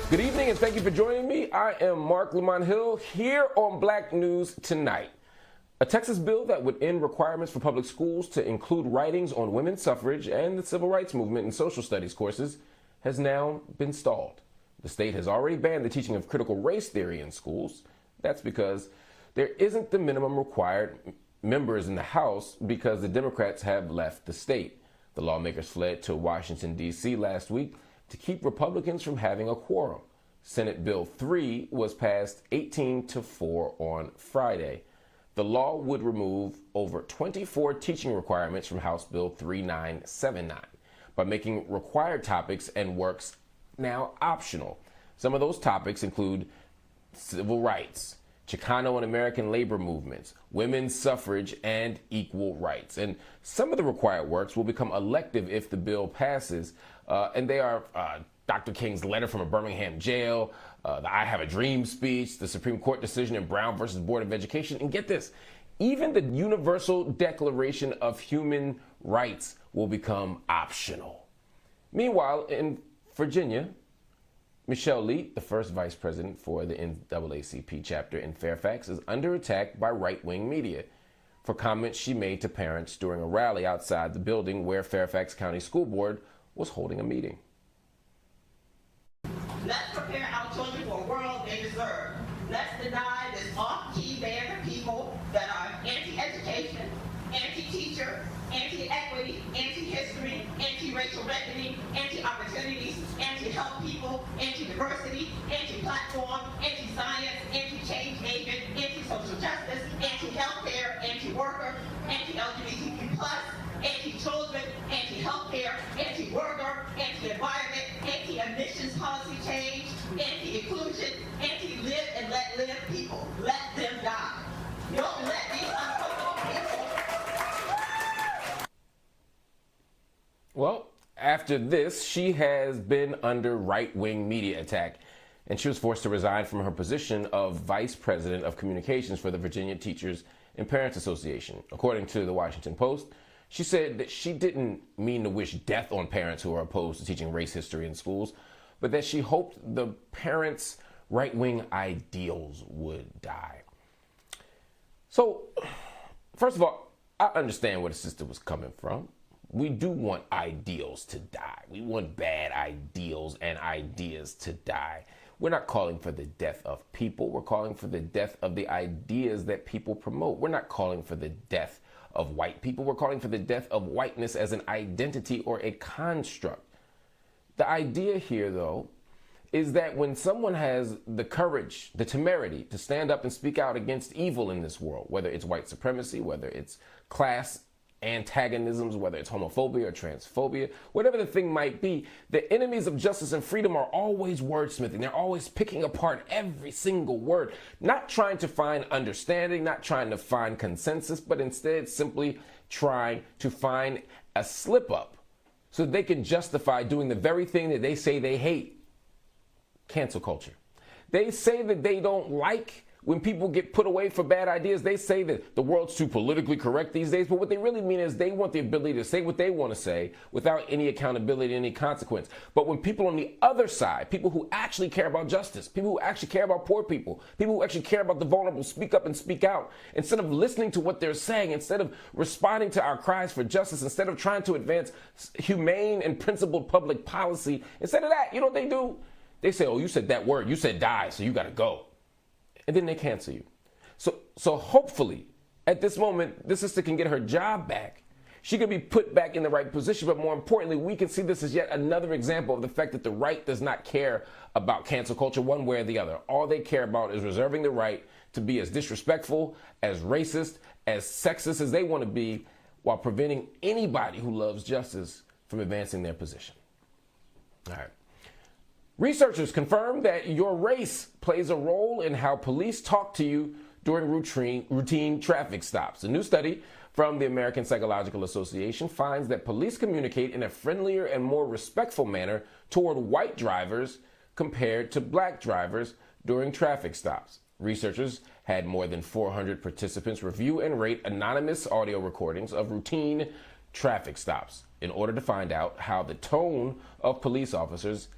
Good evening and thank you for joining me. I am Marc Lamont Hill here on Black News Tonight. A Texas bill that would end requirements for public schools to include writings on women's suffrage and the civil rights movement in social studies courses has now been stalled. The state has already banned the teaching of critical race theory in schools. That's because there isn't the minimum required members in the House because the Democrats have left the state. The lawmakers fled to Washington, D.C. last week to keep Republicans from having a quorum. Senate Bill 3 was passed 18-4 on Friday. The law would remove over 24 teaching requirements from House Bill 3979 by making required topics and works now optional. Some of those topics include civil rights, Chicano and American labor movements, women's suffrage, and equal rights. And some of the required works will become elective if the bill passes, and they are Dr. King's letter from a Birmingham jail, the I Have a Dream speech, the Supreme Court decision in Brown versus Board of Education, and get this, even the Universal Declaration of Human Rights will become optional. Meanwhile, in Virginia, Michelle Lette, the first vice president for the NAACP chapter in Fairfax, is under attack by right-wing media for comments she made to parents during a rally outside the building where Fairfax County School Board was holding a meeting. Let's prepare our children for a world they deserve. Let's deny this off-key band of people that are anti-education, anti-teacher, anti-equity, anti-history, anti-racial reckoning, anti-opportunities, anti-health people, anti-diversity, anti-platform, anti-science, anti-change agent, anti-social justice, anti-healthcare, anti-worker, anti-LGBTQ+, anti-children, anti-healthcare, anti-worker, anti-environment, anti-emissions policy change, anti-inclusion, anti-live and let live people. Let them die. Don't let these uncomfortable people. Well, after this, she has been under right-wing media attack, and she was forced to resign from her position of Vice President of Communications for the Virginia Teachers and Parents Association. According to the Washington Post, she said that she didn't mean to wish death on parents who are opposed to teaching race history in schools, but that she hoped the parents' right-wing ideals would die. So, first of all, I understand where the sister was coming from. We do want ideals to die. We want bad ideals and ideas to die. We're not calling for the death of people. We're calling for the death of the ideas that people promote. We're not calling for the death of white people. We're calling for the death of whiteness as an identity or a construct. The idea here, though, is that when someone has the courage, the temerity to stand up and speak out against evil in this world, whether it's white supremacy, whether it's class antagonisms, whether it's homophobia or transphobia, whatever the thing might be, the enemies of justice and freedom are always wordsmithing. They're always picking apart every single word, not trying to find understanding, not trying to find consensus, but instead simply trying to find a slip up so they can justify doing the very thing that they say they hate. Cancel culture. They say that they don't like when people get put away for bad ideas. They say that the world's too politically correct these days, but what they really mean is they want the ability to say what they want to say without any accountability, any consequence. But when people on the other side, people who actually care about justice, people who actually care about poor people who actually care about the vulnerable, speak up and speak out, instead of listening to what they're saying, instead of responding to our cries for justice, instead of trying to advance humane and principled public policy, instead of that, you know what they do? They say, oh, you said that word, you said die, so you got to go. And then they cancel you. So hopefully, at this moment, this sister can get her job back. She can be put back in the right position, but more importantly, we can see this as yet another example of the fact that the right does not care about cancel culture one way or the other. All they care about is reserving the right to be as disrespectful, as racist, as sexist as they want to be, while preventing anybody who loves justice from advancing their position. All right. Researchers confirm that your race plays a role in how police talk to you during routine traffic stops. A new study from the American Psychological Association finds that police communicate in a friendlier and more respectful manner toward white drivers compared to black drivers during traffic stops. Researchers had more than 400 participants review and rate anonymous audio recordings of routine traffic stops in order to find out how the tone of police officers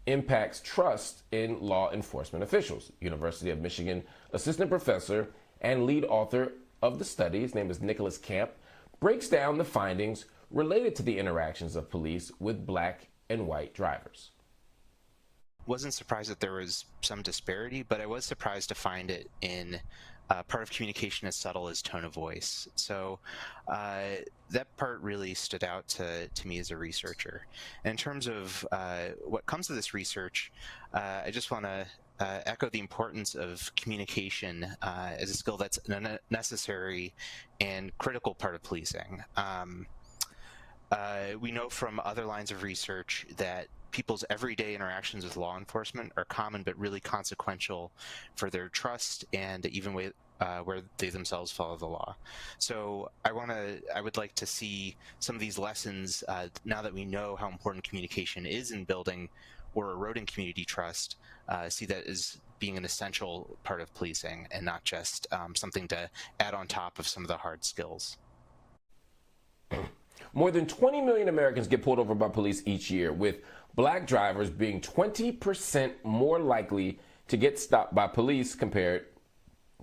impacts trust in law enforcement officials. University of Michigan assistant professor and lead author of the study, his name is Nicholas Camp, breaks down the findings related to the interactions of police with black and white drivers. Wasn't surprised that there was some disparity, but I was surprised to find it in part of communication as subtle as tone of voice. So that part really stood out to me as a researcher. And in terms of what comes to this research, I just want to echo the importance of communication as a skill that's a necessary and critical part of policing. We know from other lines of research that people's everyday interactions with law enforcement are common but really consequential for their trust and even where they themselves follow the law. So I would like to see some of these lessons, now that we know how important communication is in building or eroding community trust, see that as being an essential part of policing and not just something to add on top of some of the hard skills. More than 20 million Americans get pulled over by police each year, with black drivers being 20% more likely to get stopped by police compared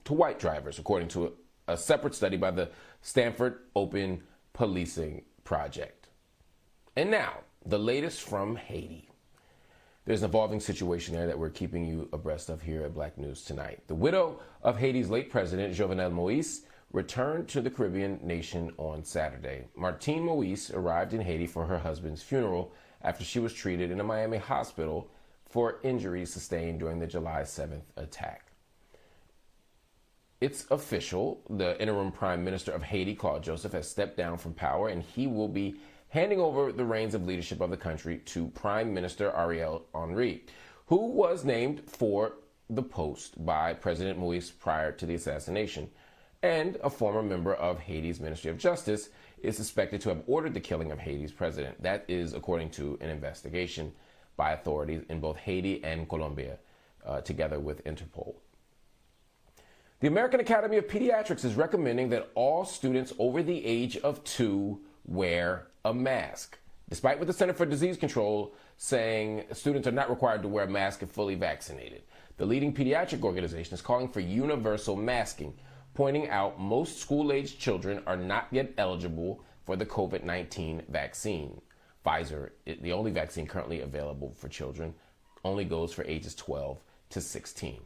to white drivers, according to a separate study by the Stanford Open Policing Project. And now, the latest from Haiti. There's an evolving situation there that we're keeping you abreast of here at Black News Tonight. The widow of Haiti's late president, Jovenel Moïse, returned to the Caribbean nation on Saturday. Martine Moïse arrived in Haiti for her husband's funeral after she was treated in a Miami hospital for injuries sustained during the July 7th attack. It's official. The interim prime minister of Haiti, Claude Joseph, has stepped down from power, and he will be handing over the reins of leadership of the country to Prime Minister Ariel Henry, who was named for the post by President Moïse prior to the assassination, and a former member of Haiti's Ministry of Justice is suspected to have ordered the killing of Haiti's president. That is according to an investigation by authorities in both Haiti and Colombia, together with Interpol. The American Academy of Pediatrics is recommending that all students over the age of 2 wear a mask, despite what the Center for Disease Control saying students are not required to wear a mask if fully vaccinated. The leading pediatric organization is calling for universal masking, pointing out most school-aged children are not yet eligible for the COVID-19 vaccine. Pfizer, the only vaccine currently available for children, only goes for ages 12 to 16.